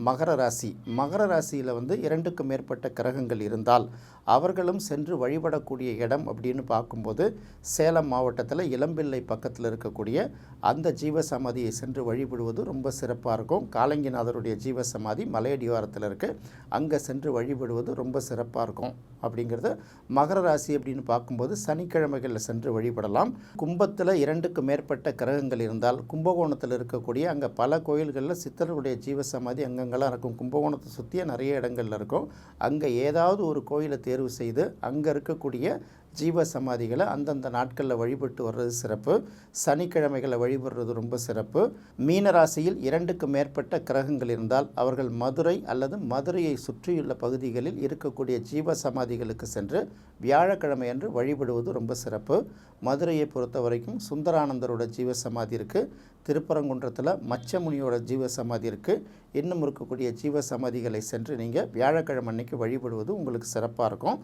மகர ராசி. மகர ராசியில் வந்து 2க்கு மேற்பட்ட கிரகங்கள் இருந்தால் அவர்களும் சென்று வழிபடக்கூடிய இடம் அப்படின்னு பார்க்கும்போது சேலம் மாவட்டத்தில் இளம்பிள்ளை பக்கத்தில் இருக்கக்கூடிய அந்த ஜீவசமாதியை சென்று வழிபடுவது ரொம்ப சிறப்பாக இருக்கும். காலங்கிநாதருடைய ஜீவசமாதி மலையடிவாரத்தில் இருக்குது. அங்கே சென்று வழிபடுவது ரொம்ப சிறப்பாக இருக்கும். அப்படிங்கிறது மகர ராசி அப்படின்னு பார்க்கும்போது சனிக்கிழமைகளில் சென்று வழிபடலாம். கும்பத்தில் 2க்கு மேற்பட்ட கிரகங்கள் இருந்தால் கும்பகோணத்தில் இருக்கக்கூடிய அங்கே பல கோயில்களில் சித்தருடைய ஜீவசமாதி அங்கங்கெல்லாம் இருக்கும். கும்பகோணத்தை சுற்றிய நிறைய இடங்கள்ல இருக்கும். அங்கே ஏதாவது ஒரு கோயிலை தேர்வு செய்து அங்கே இருக்கக்கூடிய ஜீவ சமாதிகளை அந்தந்த நாட்களில் வழிபட்டு வர்றது சிறப்பு. சனிக்கிழமைகளை வழிபடுறது ரொம்ப சிறப்பு. மீன ராசியில் 2க்கு மேற்பட்ட கிரகங்கள் இருந்தால் அவர்கள் மதுரை அல்லது மதுரையை சுற்றியுள்ள பகுதிகளில் இருக்கக்கூடிய ஜீவ சமாதிகளுக்கு சென்று வியாழக்கிழமை அன்று வழிபடுவது ரொம்ப சிறப்பு. மதுரையை பொறுத்த வரைக்கும் சுந்தரானந்தரோட ஜீவசமாதி இருக்குது. திருப்பரங்குன்றத்தில் மச்சமுனியோட ஜீவசமாதி இருக்குது. இன்னும் இருக்கக்கூடிய ஜீவசமாதிகளை சென்று நீங்கள் வியாழக்கிழமை அன்னைக்கு வழிபடுவது உங்களுக்கு சிறப்பாக இருக்கும்.